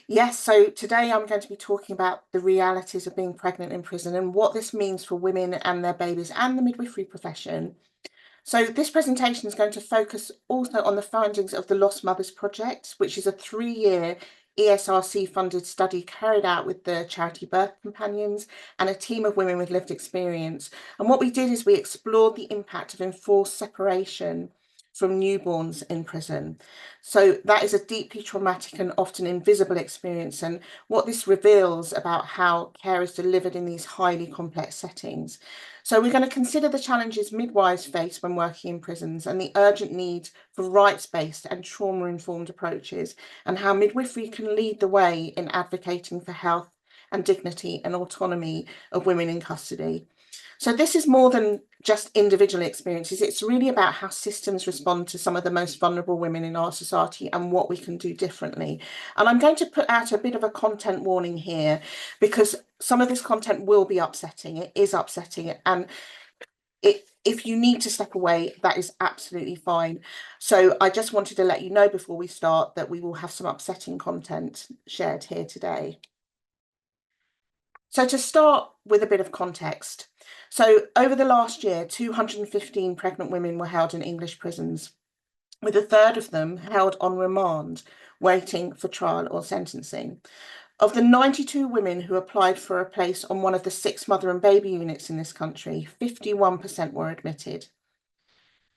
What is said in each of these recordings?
Yes, so today I'm going to be talking about the realities of being pregnant in prison and what this means for women and their babies and the midwifery profession. So this presentation is going to focus also on the findings of the Lost Mothers Project, which is a 3-year ESRC funded study carried out with the charity Birth Companions and a team of women with lived experience. And what we did is we explored the impact of enforced separation from newborns in prison. So that is a deeply traumatic and often invisible experience, and what this reveals about how care is delivered in these highly complex settings. So we're going to consider the challenges midwives face when working in prisons and the urgent need for rights-based and trauma-informed approaches, and how midwifery can lead the way in advocating for health and dignity and autonomy of women in custody. So this is more than just individual experiences. It's really about how systems respond to some of the most vulnerable women in our society and what we can do differently. And I'm going to put out a bit of a content warning here because some of this content will be upsetting. It is upsetting, and if you need to step away, that is absolutely fine. So I just wanted to let you know before we start that we will have some upsetting content shared here today. So to start with a bit of context. So over the last year, 215 pregnant women were held in English prisons, with a third of them held on remand, waiting for trial or sentencing. Of the 92 women who applied for a place on one of the 6 mother and baby units in this country, 51% were admitted.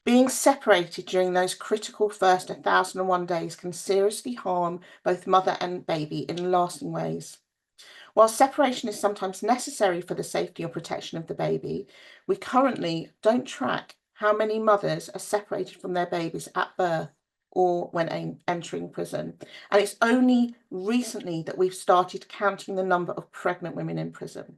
Being separated during those critical first 1,001 days can seriously harm both mother and baby in lasting ways. While separation is sometimes necessary for the safety or protection of the baby, we currently don't track how many mothers are separated from their babies at birth or when entering prison. And it's only recently that we've started counting the number of pregnant women in prison.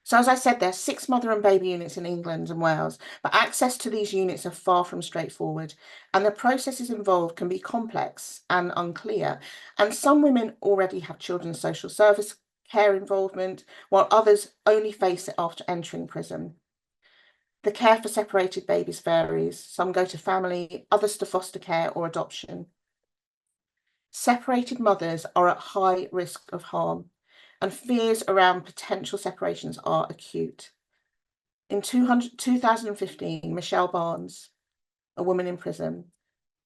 So as I said, there are 6 mother and baby units in England and Wales, but access to these units are far from straightforward, and the processes involved can be complex and unclear. And some women already have children's social service care involvement, while others only face it after entering prison. The care for separated babies varies. Some go to family, others to foster care or adoption. Separated mothers are at high risk of harm, and fears around potential separations are acute. In 2015, Michelle Barnes, a woman in prison,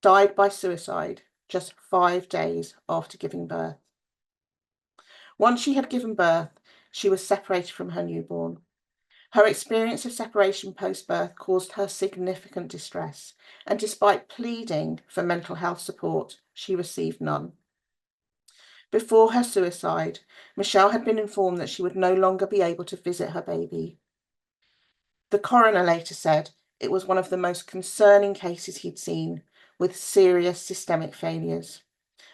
died by suicide just 5 days after giving birth. Once she had given birth, she was separated from her newborn. Her experience of separation post-birth caused her significant distress, and despite pleading for mental health support, she received none. Before her suicide, Michelle had been informed that she would no longer be able to visit her baby. The coroner later said it was one of the most concerning cases he'd seen, with serious systemic failures,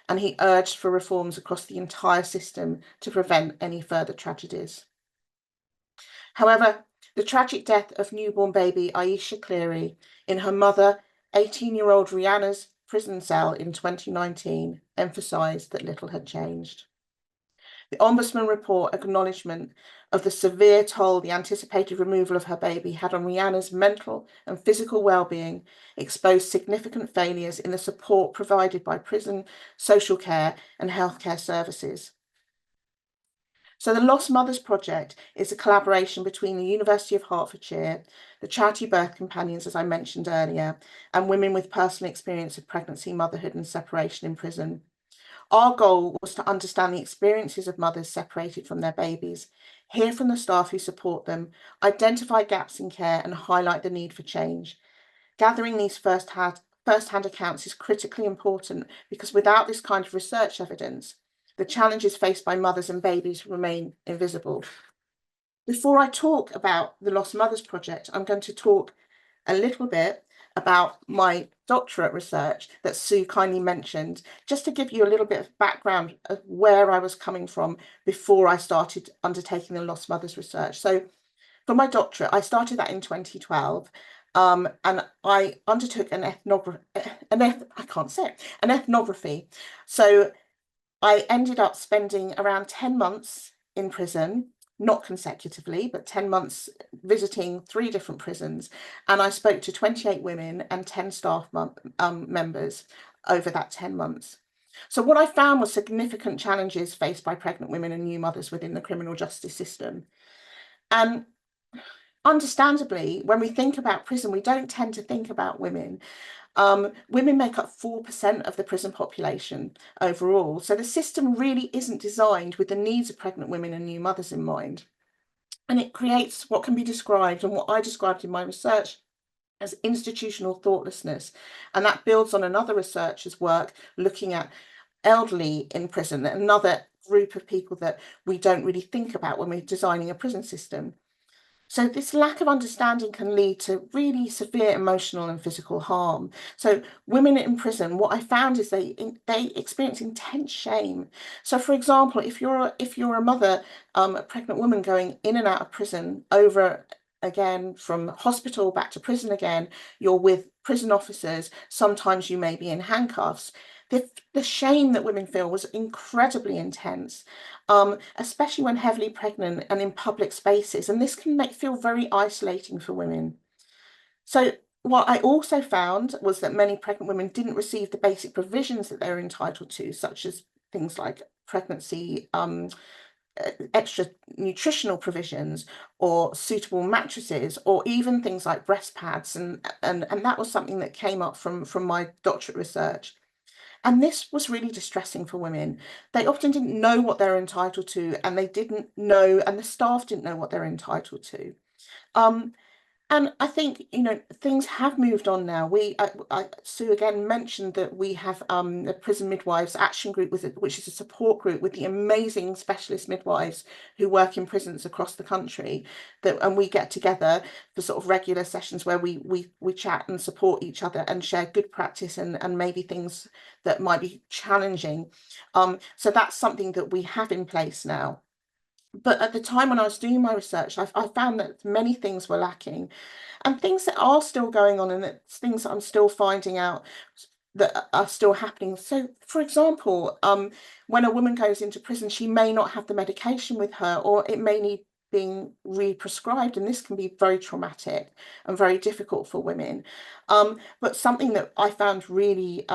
and he urged for reforms across the entire system to prevent any further tragedies. However, the tragic death of newborn baby Aisha Cleary in her mother, 18-year-old Rihanna's prison cell in 2019 emphasised that little had changed. The Ombudsman report acknowledgement of the severe toll the anticipated removal of her baby had on Rihanna's mental and physical well-being exposed significant failures in the support provided by prison, social care and healthcare services. So the Lost Mothers Project is a collaboration between the University of Hertfordshire, the charity Birth Companions, as I mentioned earlier, and women with personal experience of pregnancy, motherhood and separation in prison. Our goal was to understand the experiences of mothers separated from their babies, hear from the staff who support them, identify gaps in care and highlight the need for change. Gathering these first-hand accounts is critically important because without this kind of research evidence, the challenges faced by mothers and babies remain invisible. Before I talk about the Lost Mothers Project, I'm going to talk a little bit about my doctorate research that Sue kindly mentioned, just to give you a little bit of background of where I was coming from before I started undertaking the Lost Mothers research. So for my doctorate, I started that in 2012. And I undertook an ethnography. So I ended up spending around 10 months in prison, not consecutively, but 10 months visiting 3 different prisons. And I spoke to 28 women and 10 staff members over that 10 months. So what I found was significant challenges faced by pregnant women and new mothers within the criminal justice system. And understandably, when we think about prison, we don't tend to think about women. Women make up 4% of the prison population overall. So the system really isn't designed with the needs of pregnant women and new mothers in mind. And it creates what can be described, and what I described in my research, as institutional thoughtlessness. And that builds on another researcher's work looking at elderly in prison, another group of people that we don't really think about when we're designing a prison system. So this lack of understanding can lead to really severe emotional and physical harm. So women in prison, what I found is they experience intense shame. So for example, if you're a mother, a pregnant woman going in and out of prison over again from hospital back to prison again, you're with prison officers, sometimes you may be in handcuffs. The shame that women feel was incredibly intense, especially when heavily pregnant and in public spaces. And this can feel very isolating for women. So what I also found was that many pregnant women didn't receive the basic provisions that they're entitled to, such as things like pregnancy, extra nutritional provisions, or suitable mattresses, or even things like breast pads. And that was something that came up from my doctorate research. And this was really distressing for women. They often didn't know what they're entitled to, and they didn't know, and the staff didn't know what they're entitled to. Um, and I think, things have moved on now. Sue again mentioned that we have the Prison Midwives Action Group, which is a support group with the amazing specialist midwives who work in prisons across the country. And we get together for sort of regular sessions where we chat and support each other and share good practice and maybe things that might be challenging. So that's something that we have in place now. But at the time when I was doing my research, I found that many things were lacking, and things that are still going on, and it's things that I'm still finding out that are still happening. So, for example, when a woman goes into prison, she may not have the medication with her, or it may need being re-prescribed, and this can be very traumatic and very difficult for women. But something that I found really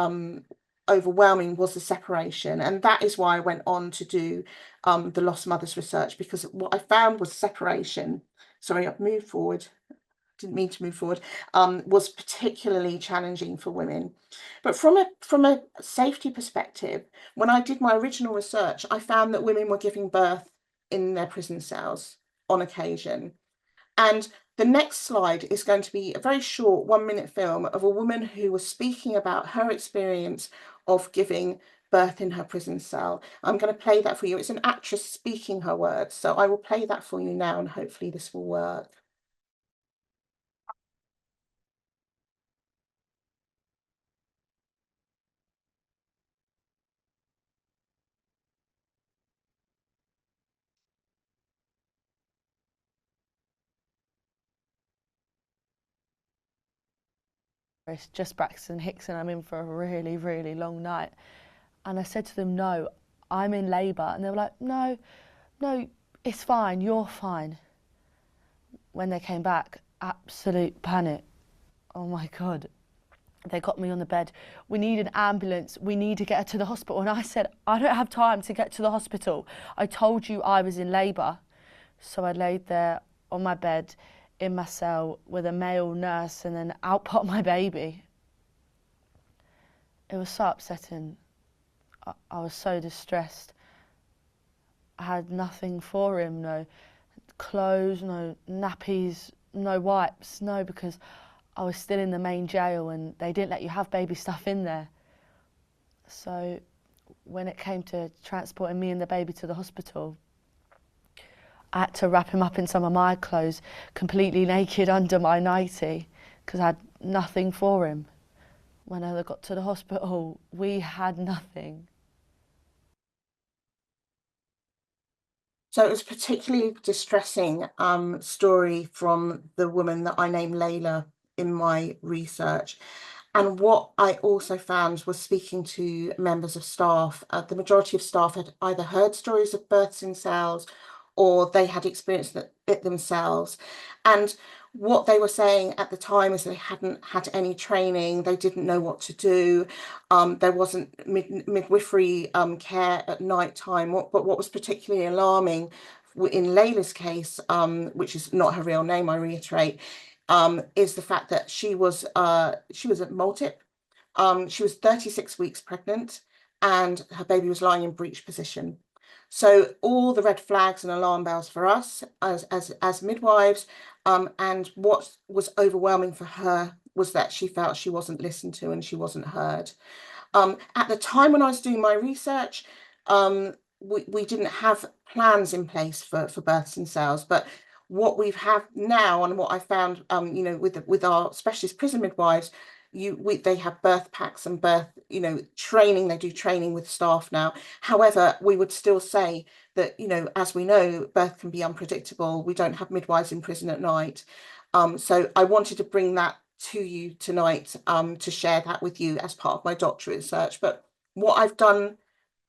overwhelming was the separation, and that is why I went on to do the lost mothers research, because what I found was separation. Sorry, I've moved forward. Didn't mean to move forward. Was particularly challenging for women. But from a safety perspective, when I did my original research, I found that women were giving birth in their prison cells on occasion. And the next slide is going to be a very short 1-minute film of a woman who was speaking about her experience of giving birth in her prison cell. I'm going to play that for you. It's an actress speaking her words. So I will play that for you now, and hopefully this will work. It's just Braxton Hickson, I'm in for a really, really long night. And I said to them, no, I'm in labour. And they were like, no, it's fine, you're fine. When they came back, absolute panic. Oh my God. They got me on the bed. We need an ambulance. We need to get her to the hospital. And I said, I don't have time to get to the hospital. I told you I was in labour. So I laid there on my bed in my cell with a male nurse, and then out popped my baby. It was so upsetting. I was so distressed. I had nothing for him, no clothes, no nappies, no wipes, no, because I was still in the main jail and they didn't let you have baby stuff in there. So when it came to transporting me and the baby to the hospital, I had to wrap him up in some of my clothes, completely naked under my nightie, because I had nothing for him. When I got to the hospital, we had nothing. So it was a particularly distressing story from the woman that I named Layla in my research. And what I also found was speaking to members of staff, the majority of staff had either heard stories of births in cells or they had experienced it themselves. And what they were saying at the time is they hadn't had any training, they didn't know what to do, there wasn't midwifery care at night time. But what was particularly alarming in Layla's case, which is not her real name, I reiterate, is the fact that she was at multip. She was 36 weeks pregnant and her baby was lying in breech position. So all the red flags and alarm bells for us as midwives, and what was overwhelming for her was that she felt she wasn't listened to and she wasn't heard. At the time when I was doing my research, we didn't have plans in place for births in cells, but what we have now and what I found, with our specialist prison midwives, they have birth packs and birth, training. They do training with staff now. However, we would still say that, as we know, birth can be unpredictable. We don't have midwives in prison at night. So I wanted to bring that to you tonight, to share that with you as part of my doctorate research. But what I've done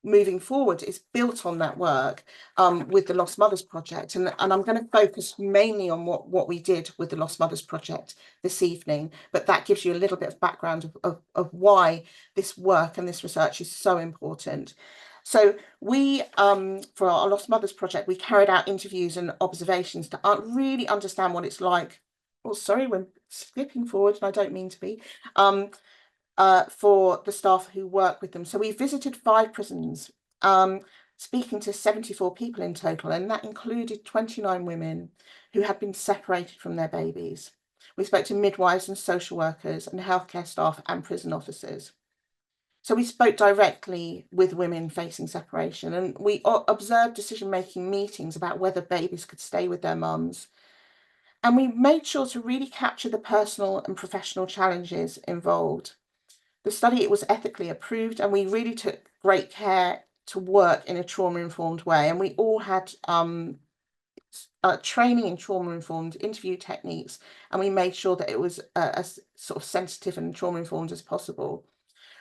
moving forward is built on that work, with the Lost Mothers Project, and I'm going to focus mainly on what we did with the Lost Mothers Project this evening, but that gives you a little bit of background of why this work and this research is so important. So we, for our Lost Mothers Project, we carried out interviews and observations to really understand what it's like. Oh, sorry, we're skipping forward, and I don't mean to be. For the staff who work with them. So we visited 5 prisons, speaking to 74 people in total, and that included 29 women who had been separated from their babies. We spoke to midwives and social workers and healthcare staff and prison officers. So we spoke directly with women facing separation, and we observed decision-making meetings about whether babies could stay with their mums. And we made sure to really capture the personal and professional challenges involved. The study, it was ethically approved, and we really took great care to work in a trauma-informed way. And we all had training in trauma-informed interview techniques, and we made sure that it was as sort of sensitive and trauma-informed as possible.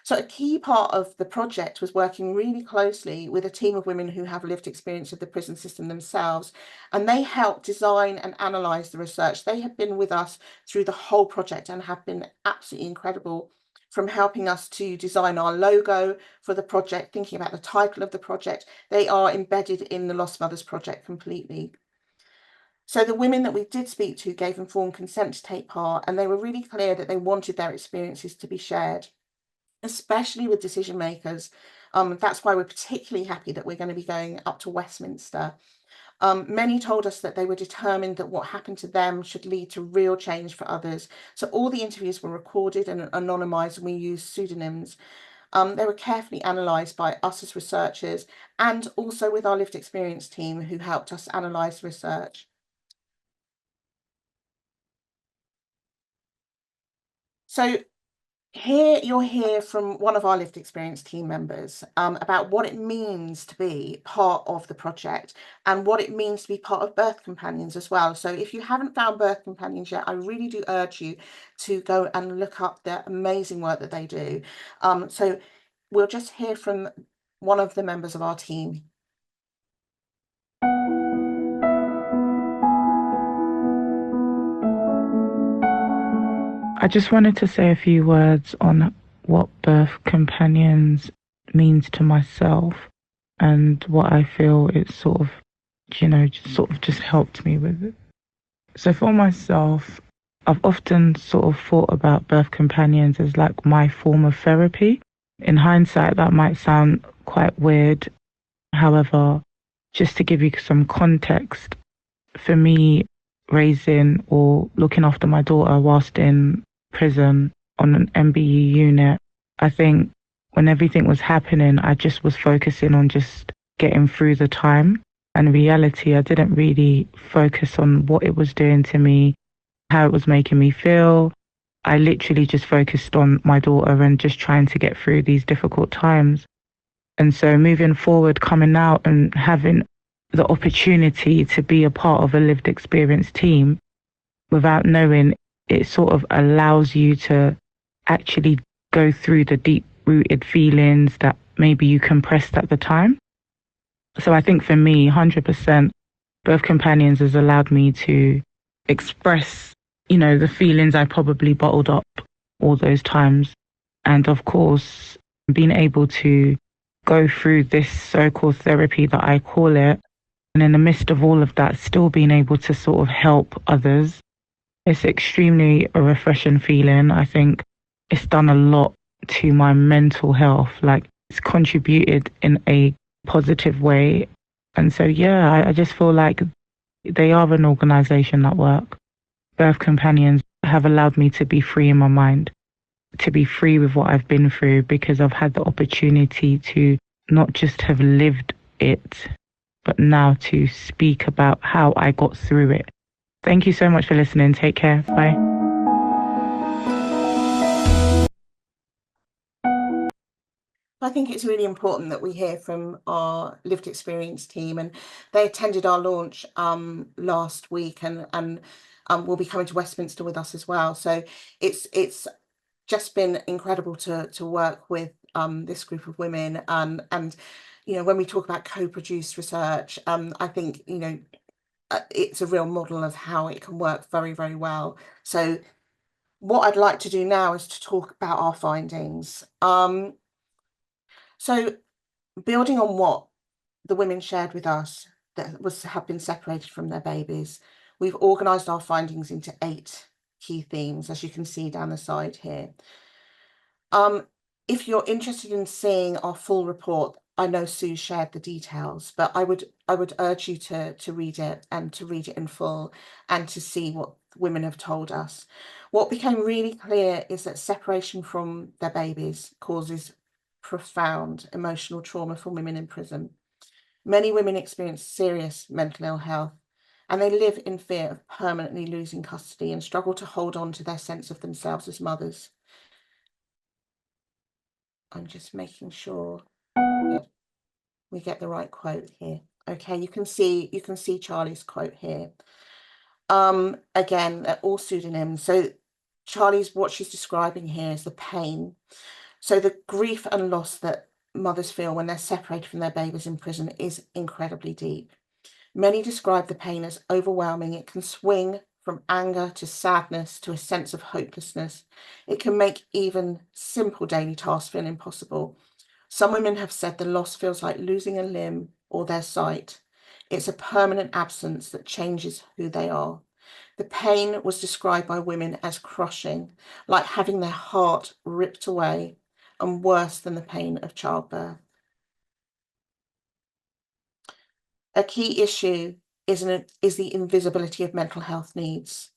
So a key part of the project was working really closely with a team of women who have lived experience of the prison system themselves, and they helped design and analyse the research. They have been with us through the whole project and have been absolutely incredible, from helping us to design our logo for the project, thinking about the title of the project. They are embedded in the Lost Mothers Project completely. So the women that we did speak to gave informed consent to take part, and they were really clear that they wanted their experiences to be shared, especially with decision makers. That's why we're particularly happy that we're going to be going up to Westminster. Many told us that they were determined that what happened to them should lead to real change for others. So all the interviews were recorded and anonymised, and we used pseudonyms. They were carefully analysed by us as researchers, and also with our lived experience team who helped us analyse research. So here you'll hear from one of our lived experience team members, about what it means to be part of the project and what it means to be part of Birth Companions as well. So if you haven't found Birth Companions yet, I really do urge you to go and look up the amazing work that they do. So we'll just hear from one of the members of our team. I just wanted to say a few words on what Birth Companions means to myself and what I feel it sort of, just helped me with it. So for myself, I've often sort of thought about Birth Companions as like my form of therapy. In hindsight, that might sound quite weird. However, just to give you some context, for me, raising or looking after my daughter whilst in prison on an MBE unit, I think when everything was happening, I just was focusing on just getting through the time. And in reality, I didn't really focus on what it was doing to me, how it was making me feel. I literally just focused on my daughter and just trying to get through these difficult times. And so moving forward, coming out and having the opportunity to be a part of a lived experience team without knowing, it sort of allows you to actually go through the deep-rooted feelings that maybe you compressed at the time. So I think for me, 100%, Birth Companions has allowed me to express you know, the feelings I probably bottled up all those times. And of course, being able to go through this so-called therapy that I call it, and in the midst of all of that, still being able to sort of help others, it's extremely a refreshing feeling. I think it's done a lot to my mental health. Like, it's contributed in a positive way. And so, yeah, I just feel like they are an organization that work. Birth companions have allowed me to be free in my mind, to be free with what I've been through, because I've had the opportunity to not just have lived it, but now to speak about how I got through it. Thank you so much for listening. Take care. Bye. I think it's really important that we hear from our lived experience team, and they attended our launch last week, and will be coming to Westminster with us as well. So it's just been incredible to work with this group of women, and you know, when we talk about co-produced research, I think, you know, it's a real model of how it can work very, very well. So what I'd like to do now is to talk about our findings. So building on what the women shared with us that have been separated from their babies, we've organised our findings into 8 key themes, as you can see down the side here. If you're interested in seeing our full report, I know Sue shared the details, but I would urge you to read it, and to read it in full, and to see what women have told us. What became really clear is that separation from their babies causes profound emotional trauma for women in prison. Many women experience serious mental ill health, and they live in fear of permanently losing custody and struggle to hold on to their sense of themselves as mothers. I'm just making sure that we get the right quote here. Okay, you can see Charlie's quote here. Again, all pseudonyms. So Charlie's, what she's describing here is the pain. So the grief and loss that mothers feel when they're separated from their babies in prison is incredibly deep. Many describe the pain as overwhelming. It can swing from anger to sadness to a sense of hopelessness. It can make even simple daily tasks feel impossible. Some women have said the loss feels like losing a limb or their sight. It's a permanent absence that changes who they are. The pain was described by women as crushing, like having their heart ripped away, and worse than the pain of childbirth. A key issue is the invisibility of mental health needs.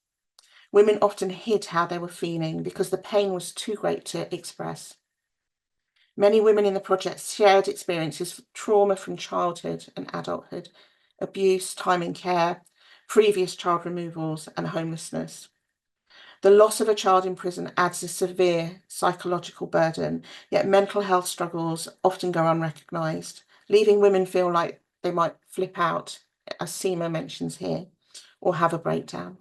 Women often hid how they were feeling because the pain was too great to express. Many women in the project shared experiences of trauma from childhood and adulthood, abuse, time in care, previous child removals, and homelessness. The loss of a child in prison adds a severe psychological burden, yet mental health struggles often go unrecognised, leaving women feel like they might flip out, as Seema mentions here, or have a breakdown.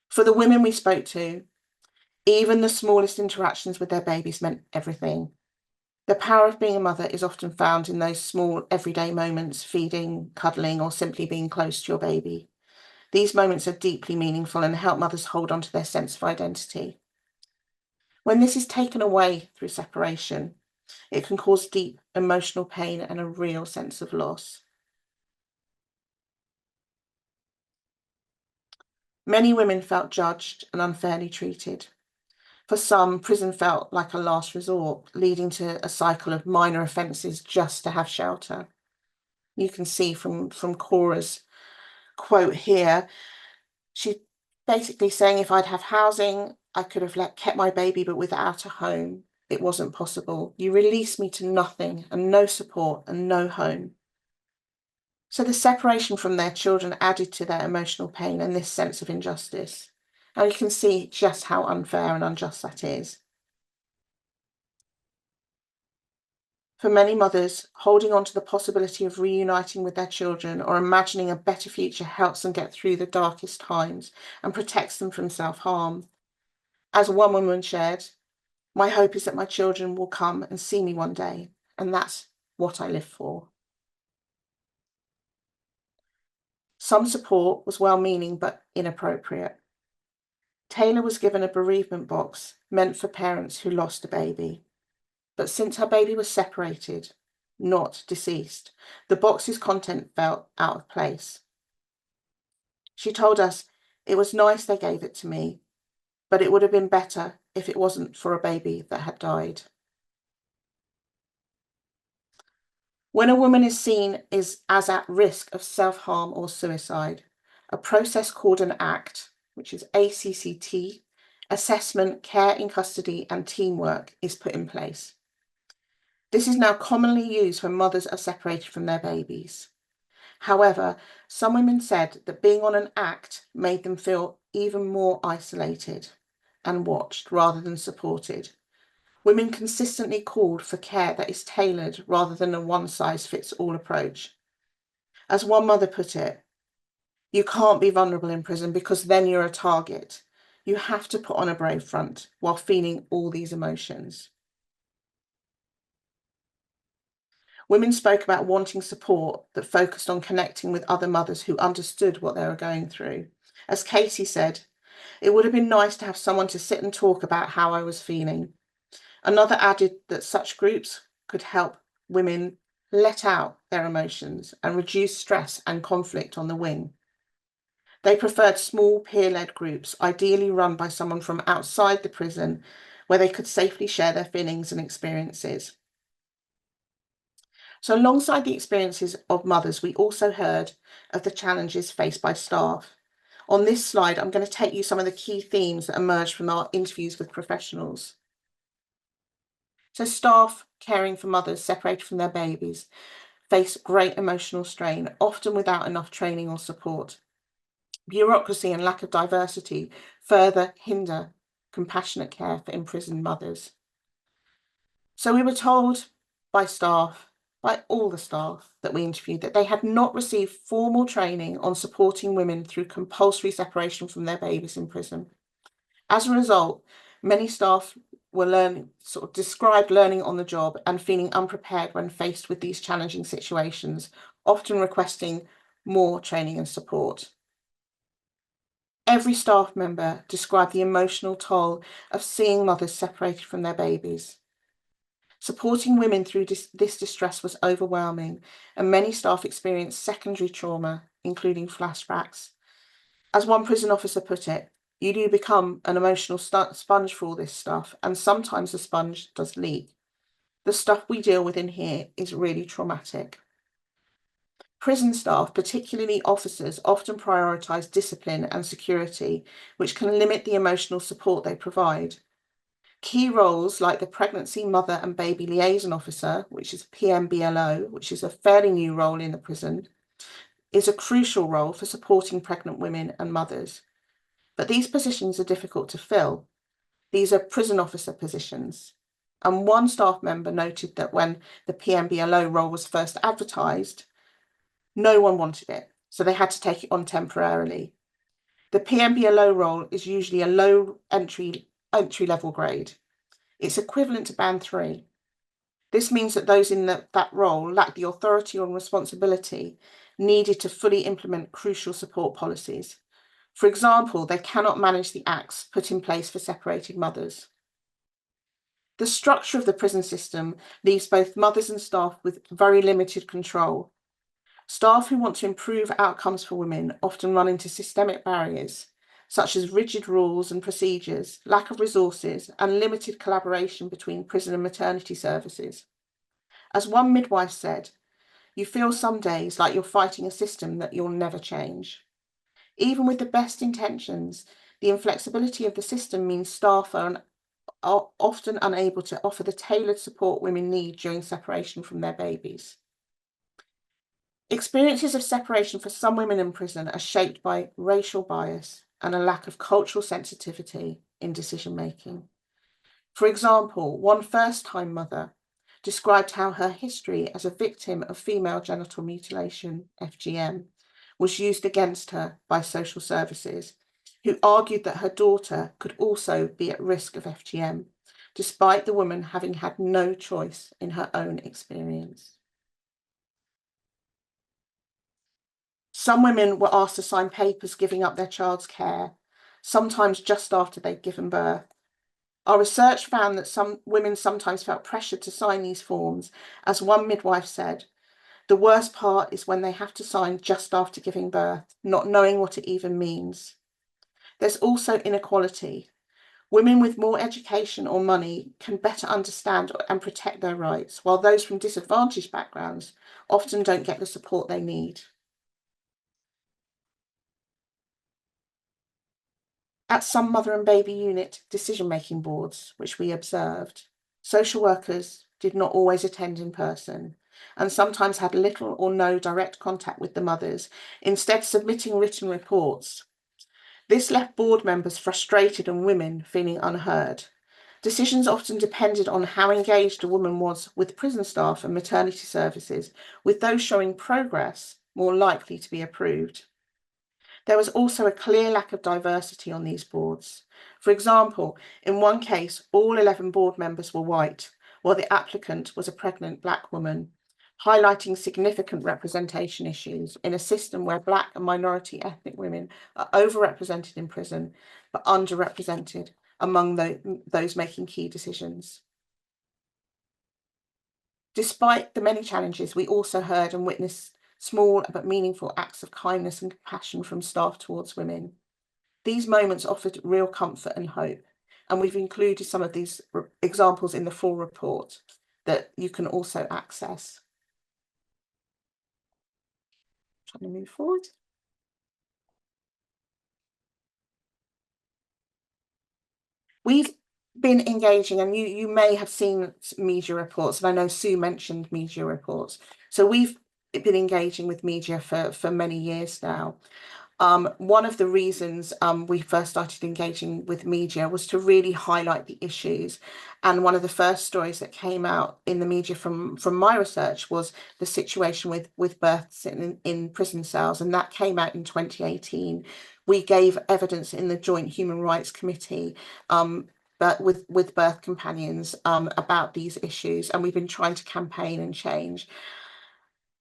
For the women we spoke to, even the smallest interactions with their babies meant everything. The power of being a mother is often found in those small everyday moments, feeding, cuddling, or simply being close to your baby. These moments are deeply meaningful and help mothers hold on to their sense of identity. When this is taken away through separation, it can cause deep emotional pain and a real sense of loss. Many women felt judged and unfairly treated. For some, prison felt like a last resort, leading to a cycle of minor offences just to have shelter. You can see from Cora's quote here, she's basically saying, if I'd have housing, I could have kept my baby, but without a home, it wasn't possible. You released me to nothing and no support and no home. So the separation from their children added to their emotional pain and this sense of injustice. And you can see just how unfair and unjust that is. For many mothers, holding on to the possibility of reuniting with their children or imagining a better future helps them get through the darkest times and protects them from self-harm. As one woman shared, my hope is that my children will come and see me one day, and that's what I live for. Some support was well-meaning but inappropriate. Taylor was given a bereavement box meant for parents who lost a baby. But since her baby was separated, not deceased, the box's content felt out of place. She told us, "It was nice they gave it to me, but it would have been better if it wasn't for a baby that had died." When a woman is seen as at risk of self-harm or suicide, a process called an ACT, which is ACCT, Assessment, Care in Custody and Teamwork, is put in place. This is now commonly used when mothers are separated from their babies. However, some women said that being on an ACT made them feel even more isolated and watched rather than supported. Women consistently called for care that is tailored rather than a one-size-fits-all approach. As one mother put it, "You can't be vulnerable in prison because then you're a target. You have to put on a brave front while feeling all these emotions." Women spoke about wanting support that focused on connecting with other mothers who understood what they were going through. As Katie said, "It would have been nice to have someone to sit and talk about how I was feeling." Another added that such groups could help women let out their emotions and reduce stress and conflict on the wing. They preferred small peer-led groups, ideally run by someone from outside the prison, where they could safely share their feelings and experiences. So alongside the experiences of mothers, we also heard of the challenges faced by staff. On this slide, I'm going to take you some of the key themes that emerged from our interviews with professionals. So staff caring for mothers separated from their babies face great emotional strain, often without enough training or support. Bureaucracy and lack of diversity further hinder compassionate care for imprisoned mothers. So we were told by all the staff that we interviewed, that they had not received formal training on supporting women through compulsory separation from their babies in prison. As a result, many staff were described learning on the job and feeling unprepared when faced with these challenging situations, often requesting more training and support. Every staff member described the emotional toll of seeing mothers separated from their babies. Supporting women through this distress was overwhelming, and many staff experienced secondary trauma, including flashbacks. As one prison officer put it, "You do become an emotional sponge for all this stuff, and sometimes the sponge does leak. The stuff we deal with in here is really traumatic." Prison staff, particularly officers, often prioritise discipline and security, which can limit the emotional support they provide. Key roles like the Pregnancy, Mother and Baby Liaison Officer, which is PMBLO, which is a fairly new role in the prison, is a crucial role for supporting pregnant women and mothers. But these positions are difficult to fill. These are prison officer positions. And one staff member noted that when the PMBLO role was first advertised, no one wanted it, so they had to take it on temporarily. The PMBLO role is usually a low entry level grade. It's equivalent to band 3. This means that those in that role lack the authority or responsibility needed to fully implement crucial support policies. For example, they cannot manage the acts put in place for separated mothers. The structure of the prison system leaves both mothers and staff with very limited control. Staff who want to improve outcomes for women often run into systemic barriers, such as rigid rules and procedures, lack of resources, and limited collaboration between prison and maternity services. As one midwife said, "You feel some days like you're fighting a system that you'll never change." Even with the best intentions, the inflexibility of the system means staff are often unable to offer the tailored support women need during separation from their babies. Experiences of separation for some women in prison are shaped by racial bias and a lack of cultural sensitivity in decision-making. For example, one first-time mother described how her history as a victim of female genital mutilation, FGM, was used against her by social services, who argued that her daughter could also be at risk of FGM, despite the woman having had no choice in her own experience. Some women were asked to sign papers giving up their child's care, sometimes just after they'd given birth. Our research found that some women sometimes felt pressured to sign these forms. As one midwife said, the worst part is when they have to sign just after giving birth, not knowing what it even means. There's also inequality. Women with more education or money can better understand and protect their rights, while those from disadvantaged backgrounds often don't get the support they need. At some mother and baby unit decision-making boards, which we observed, social workers did not always attend in person and sometimes had little or no direct contact with the mothers, instead submitting written reports. This left board members frustrated and women feeling unheard. Decisions often depended on how engaged a woman was with prison staff and maternity services, with those showing progress more likely to be approved. There was also a clear lack of diversity on these boards. For example, in one case, all 11 board members were white, while the applicant was a pregnant Black woman, highlighting significant representation issues in a system where Black and minority ethnic women are overrepresented in prison, but underrepresented among those making key decisions. Despite the many challenges, we also heard and witnessed small but meaningful acts of kindness and compassion from staff towards women. These moments offered real comfort and hope, and we've included some of these examples in the full report that you can also access. Trying to move forward. We've been engaging, and you may have seen media reports, and I know Sue mentioned media reports. So we've been engaging with media for many years now. One of the reasons we first started engaging with media was to really highlight the issues. And one of the first stories that came out in the media from my research was the situation with births in prison cells, and that came out in 2018. We gave evidence in the Joint Human Rights Committee but with birth companions about these issues, and we've been trying to campaign and change.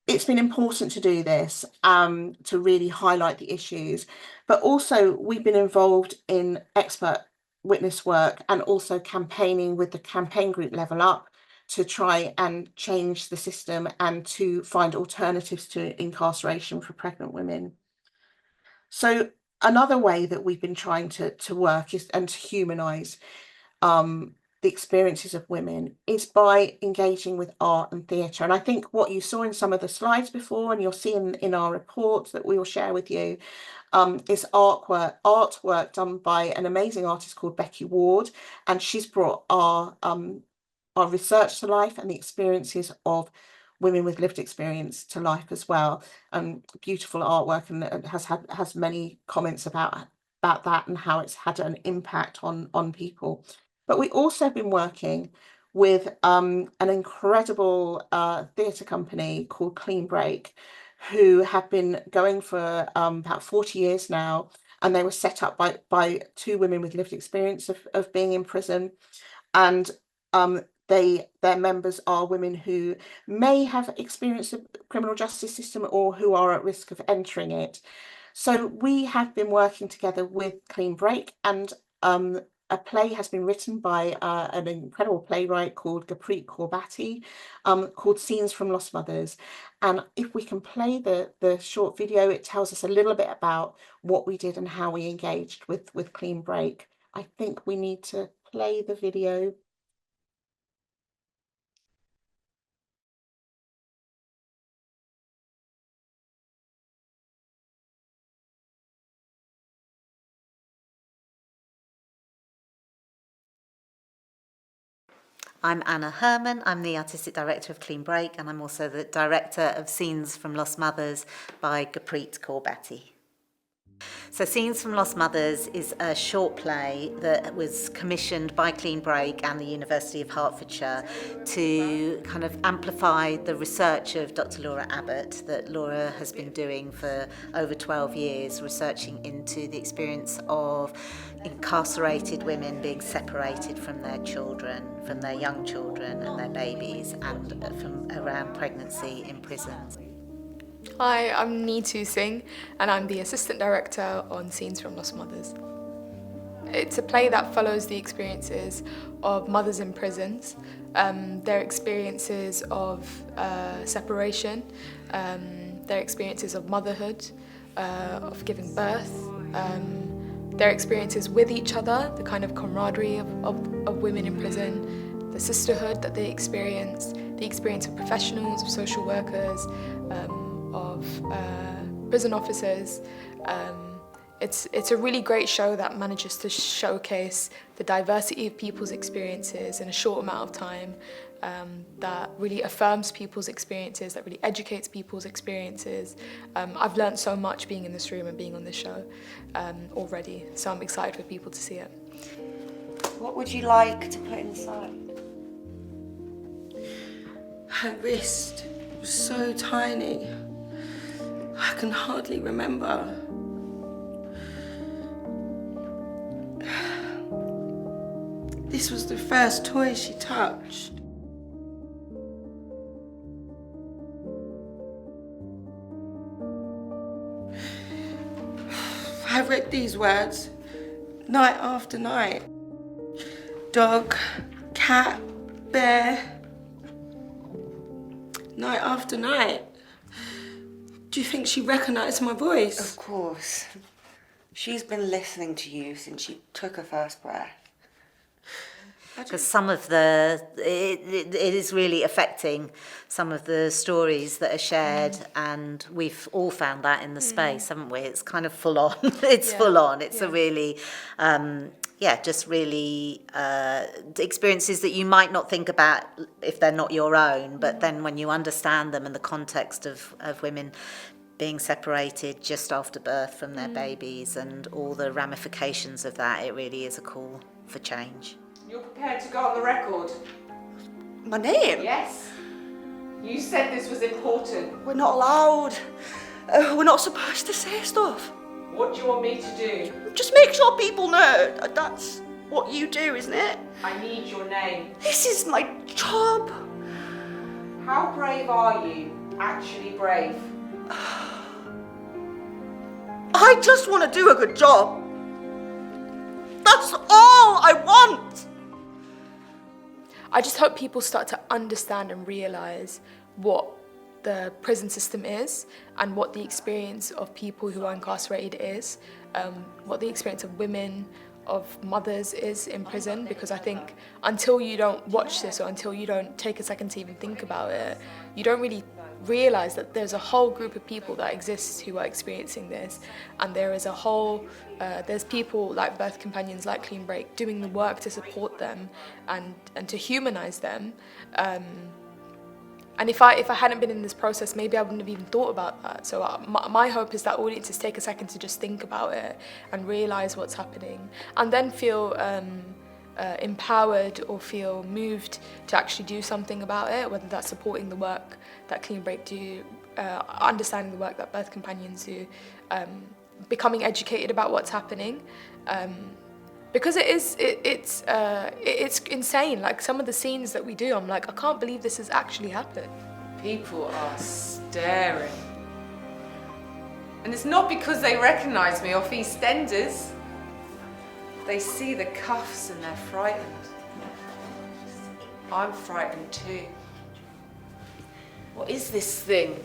It's been important to do this, to really highlight the issues, but also we've been involved in expert witness work and also campaigning with the campaign group Level Up to try and change the system and to find alternatives to incarceration for pregnant women. So another way that we've been trying to work is and to humanise the experiences of women is by engaging with art and theatre. And I think what you saw in some of the slides before, and you'll see in our report that we will share with you, is artwork done by an amazing artist called Becky Ward, and she's brought our research to life and the experiences of women with lived experience to life as well. Beautiful artwork, and has many comments about that and how it's had an impact on people. But we also have been working with an incredible theatre company called Clean Break, who have been going for about 40 years now, and they were set up by two women with lived experience of being in prison, and their members are women who may have experienced the criminal justice system or who are at risk of entering it. So we have been working together with Clean Break, and a play has been written by an incredible playwright called Gurpreet Kaur Bhatti, called Scenes from Lost Mothers. And if we can play the short video, it tells us a little bit about what we did and how we engaged with Clean Break. I think we need to play the video. I'm Anna Herman, I'm the Artistic Director of Clean Break, and I'm also the Director of Scenes from Lost Mothers by Gurpreet Kaur Bhatti. So Scenes from Lost Mothers is a short play that was commissioned by Clean Break and the University of Hertfordshire to kind of amplify the research of Dr Laura Abbott that Laura has been doing for over 12 years, researching into the experience of incarcerated women being separated from their children, from their young children and their babies, and from around pregnancy in prisons. Hi, I'm Neetu Singh and I'm the Assistant Director on Scenes from Lost Mothers. It's a play that follows the experiences of mothers in prisons, their experiences of separation, their experiences of motherhood, of giving birth, their experiences with each other, the kind of camaraderie of women in prison, the sisterhood that they experience, the experience of professionals, of social workers, of prison officers. It's a really great show that manages to showcase the diversity of people's experiences in a short amount of time, that really affirms people's experiences, that really educates people's experiences. I've learned so much being in this room and being on this show already, so I'm excited for people to see it. What would you like to put inside? Her wrist was so tiny, I can hardly remember. This was the first toy she touched. I read these words night after night. Dog, cat, bear. Night after night. Do you think she recognised my voice? Of course. She's been listening to you since she took her first breath. Because some of it is really affecting some of the stories that are shared, and we've all found that in the space, haven't we? It's kind of full on. It's full on. It's a really, just really experiences that you might not think about if they're not your own, but then when you understand them in the context of women being separated just after birth from their babies and all the ramifications of that, it really is a call for change. You're prepared to go on the record? My name? Yes. You said this was important. We're not allowed. We're not supposed to say stuff. What do you want me to do? Just make sure people know. That's what you do, isn't it? I need your name. This is my job. How brave are you? Actually brave? I just want to do a good job. That's all I want. I just hope people start to understand and realise what the prison system is and what the experience of people who are incarcerated is, what the experience of women, of mothers is in prison, because I think until you don't watch this or until you don't take a second to even think about it, you don't really realise that there's a whole group of people that exists who are experiencing this, and there is a whole there's people like birth companions like Clean Break doing the work to support them and to humanise them, and if I hadn't been in this process, maybe I wouldn't have even thought about that. So my hope is that audiences take a second to just think about it and realise what's happening, and then feel empowered or feel moved to actually do something about it, whether that's supporting the work that Clean Break do, understanding the work that birth companions do, becoming educated about what's happening, because it's insane. Like some of the scenes that we do, I'm like, I can't believe this has actually happened. People are staring. And it's not because they recognise me off EastEnders. They see the cuffs and they're frightened. I'm frightened too. What is this thing?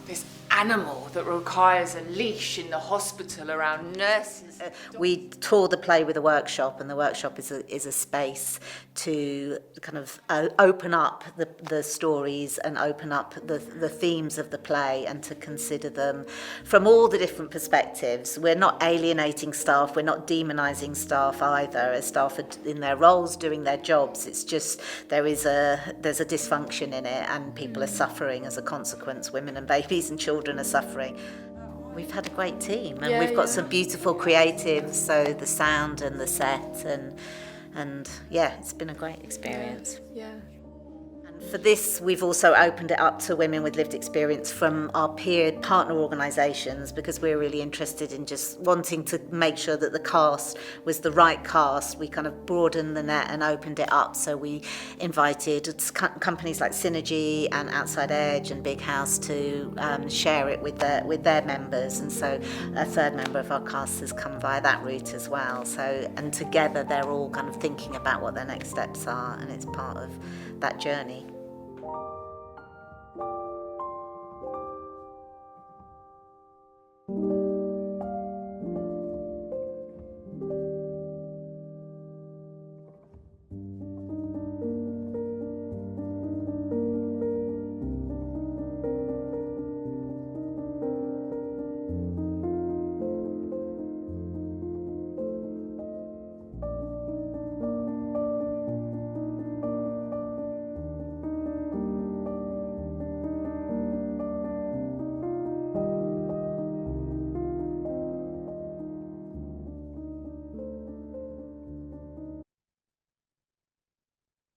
This animal that requires a leash in the hospital around nurses? We tour the play with a workshop, and the workshop is a space to kind of open up the stories and open up the themes of the play and to consider them from all the different perspectives. We're not alienating staff, we're not demonising staff either, as staff are in their roles doing their jobs. It's just there's a dysfunction in it, and people are suffering as a consequence. Women and babies and children are suffering. We've had a great team, and we've got some beautiful creatives, so the sound and the set, and it's been a great experience. Yeah. And For this, we've also opened it up to women with lived experience from our peer partner organisations, because we're really interested in just wanting to make sure that the cast was the right cast. We kind of broadened the net and opened it up. So we invited companies like Synergy and Outside Edge and Big House to share it with their members. And so a third member of our cast has come via that route as well. So, and together they're all kind of thinking about what their next steps are, and it's part of that journey.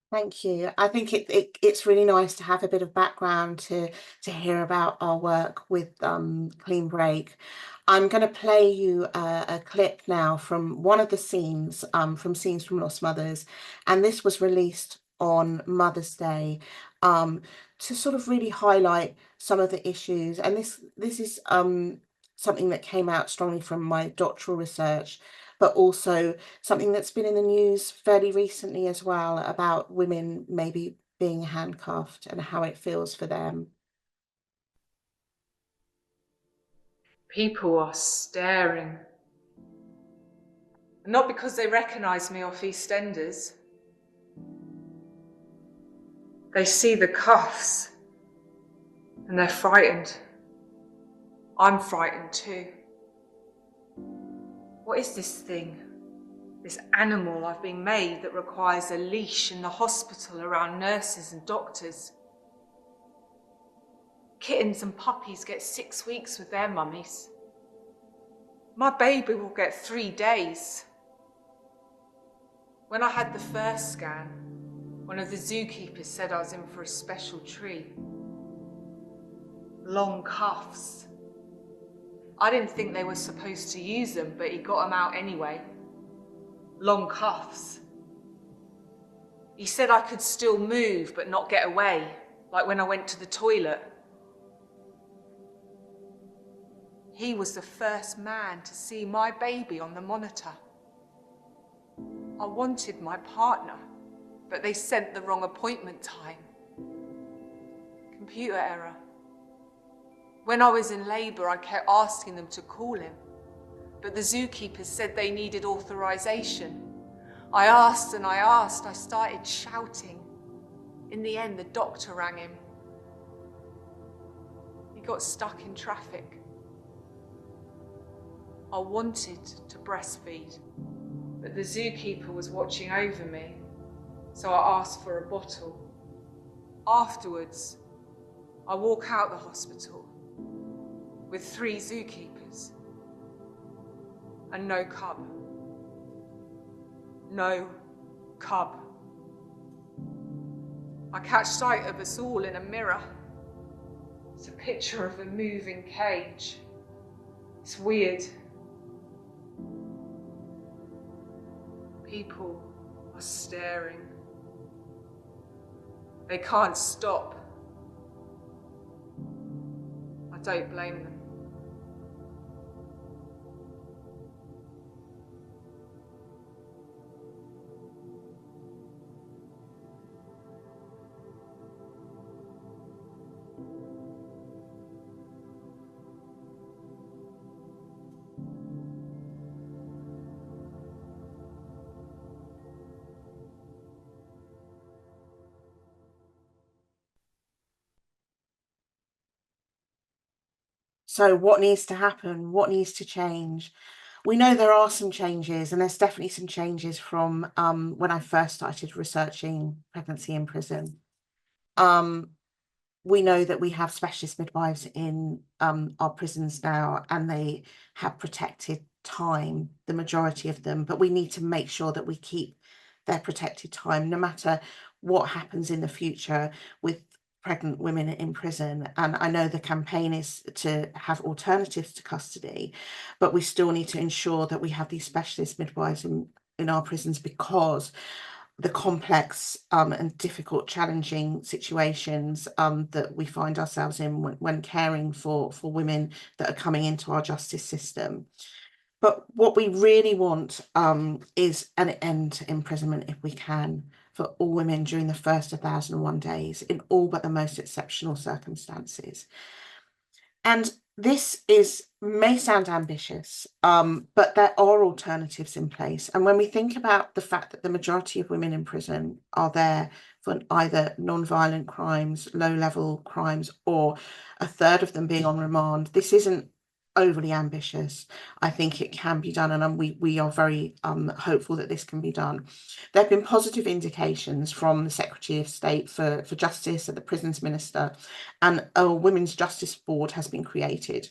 Thank you. I think it's really nice to have a bit of background to hear about our work with Clean Break. I'm going to play you a clip now from one of the scenes from Scenes from Lost Mothers, and this was released on Mother's Day to sort of really highlight some of the issues. And this is something that came out strongly from my doctoral research, but also something that's been in the news fairly recently as well, about women maybe being handcuffed and how it feels for them. People are staring. And not because they recognise me off EastEnders. They see the cuffs and they're frightened. I'm frightened too. What is this thing? This animal I've been made that requires a leash in the hospital around nurses and doctors. Kittens and puppies get 6 weeks with their mummies. My baby will get 3 days. When I had the first scan, one of the zookeepers said I was in for a special treat. Long cuffs. I didn't think they were supposed to use them, but he got them out anyway. Long cuffs. He said I could still move but not get away, like when I went to the toilet. He was the first man to see my baby on the monitor. I wanted my partner, but they sent the wrong appointment time. Computer error. When I was in labour, I kept asking them to call him, but the zookeepers said they needed authorisation. I asked and I asked, I started shouting. In the end, the doctor rang him. He got stuck in traffic. I wanted to breastfeed, but the zookeeper was watching over me, so I asked for a bottle. Afterwards, I walk out the hospital with 3 zookeepers and no cub. No cub. I catch sight of us all in a mirror. It's a picture of a moving cage. It's weird. People are staring. They can't stop. I don't blame them. So what needs to happen? What needs to change? We know there are some changes, and there's definitely some changes from when I first started researching pregnancy in prison. We know that we have specialist midwives in our prisons now, and they have protected time, the majority of them, but we need to make sure that we keep their protected time, no matter what happens in the future with pregnant women in prison. And I know the campaign is to have alternatives to custody, but we still need to ensure that we have these specialist midwives in our prisons, because the complex and difficult, challenging situations that we find ourselves in when caring for women that are coming into our justice system. But what we really want is an end to imprisonment, if we can, for all women during the first 1,001 days, in all but the most exceptional circumstances. And this may sound ambitious, but there are alternatives in place. And when we think about the fact that the majority of women in prison are there for either non-violent crimes, low-level crimes, or a third of them being on remand, this isn't overly ambitious. I think it can be done, and we are very hopeful that this can be done. There have been positive indications from the Secretary of State for Justice and the Prisons Minister, and a Women's Justice Board has been created.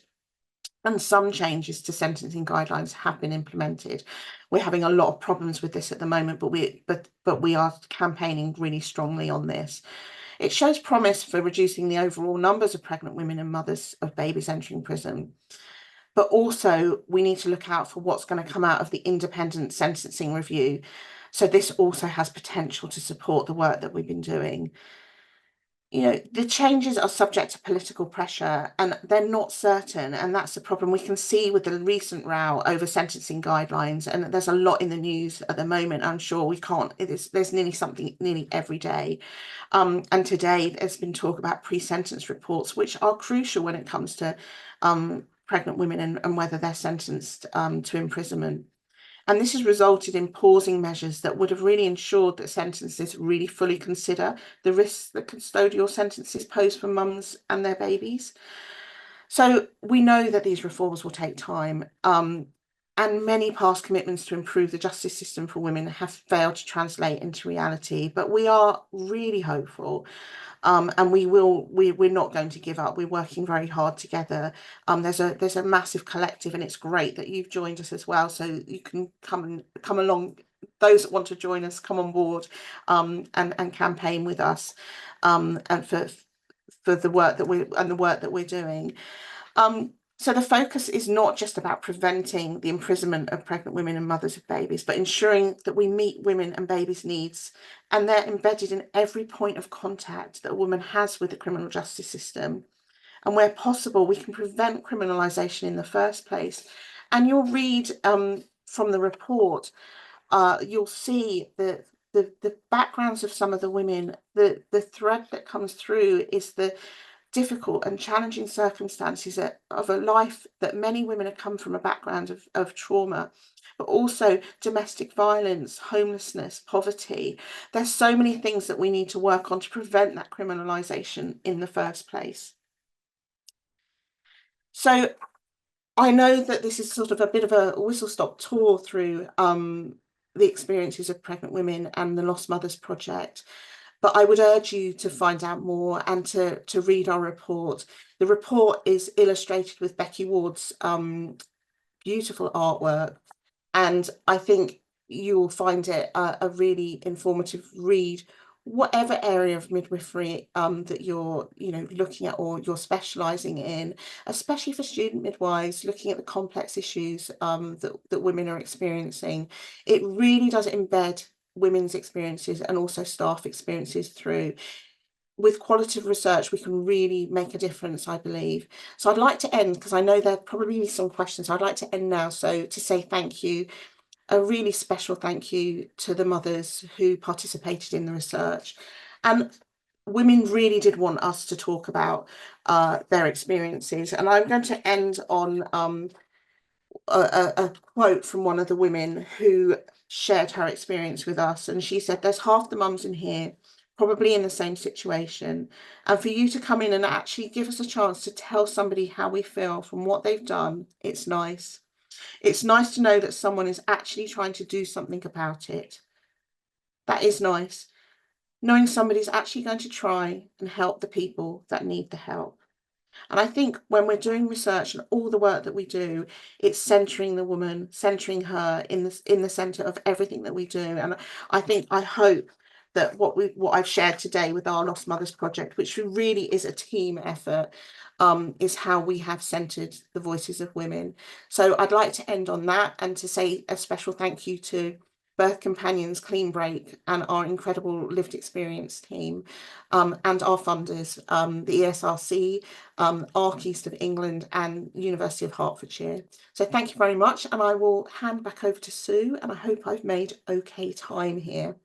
And some changes to sentencing guidelines have been implemented. We're having a lot of problems with this at the moment, but we are campaigning really strongly on this. It shows promise for reducing the overall numbers of pregnant women and mothers of babies entering prison. But also we need to look out for what's going to come out of the independent sentencing review. So this also has potential to support the work that we've been doing. You know, the changes are subject to political pressure and they're not certain. And that's the problem we can see with the recent row over sentencing guidelines. And there's a lot in the news at the moment. I'm sure there's nearly something nearly every day. And today there's been talk about pre-sentence reports, which are crucial when it comes to pregnant women and whether they're sentenced to imprisonment. And this has resulted in pausing measures that would have really ensured that sentences really fully consider the risks that custodial sentences pose for mums and their babies. So we know that these reforms will take time, and many past commitments to improve the justice system for women have failed to translate into reality. But we are really hopeful. And we're not going to give up. We're working very hard together. There's a massive collective, and it's great that you've joined us as well. So you can come along. Those that want to join us, come on board and campaign with us, and for the work that we're doing. So the focus is not just about preventing the imprisonment of pregnant women and mothers of babies, but ensuring that we meet women and babies' needs, and they're embedded in every point of contact that a woman has with the criminal justice system. And where possible, we can prevent criminalisation in the first place. And you'll read from the report, you'll see the backgrounds of some of the women. The thread that comes through is the difficult and challenging circumstances of a life that many women have come from a background of trauma, but also domestic violence, homelessness, poverty. There's so many things that we need to work on to prevent that criminalisation in the first place. So I know that this is sort of a bit of a whistle-stop tour through the experiences of pregnant women and the Lost Mothers Project. But I would urge you to find out more and to read our report. The report is illustrated with Becky Ward's beautiful artwork, and I think you will find it a really informative read, whatever area of midwifery that you're looking at or you're specialising in, especially for student midwives looking at the complex issues that women are experiencing. It really does embed women's experiences and also staff experiences through. With qualitative research, we can really make a difference, I believe. So I'd like to end, because I know there'll probably be some questions. I'd like to end now, so to say thank you, a really special thank you to the mothers who participated in the research. And women really did want us to talk about their experiences. And I'm going to end on a quote from one of the women who shared her experience with us, and she said, "There's half the mums in here probably in the same situation, and for you to come in and actually give us a chance to tell somebody how we feel from what they've done, it's nice. It's nice to know that someone is actually trying to do something about it. That is nice, knowing somebody's actually going to try and help the people that need the help." And I think when we're doing research and all the work that we do, it's centering the woman, centering her in the centre of everything that we do. And I hope that what I've shared today with our Lost Mothers project, which really is a team effort, is how we have centred the voices of women. So I'd like to end on that and to say a special thank you to Birth Companions, Clean Break, and our incredible lived experience team, and our funders, the ESRC, ARC East of England, and University of Hertfordshire. So thank you very much, and I will hand back over to Sue, and I hope I've made okay time here.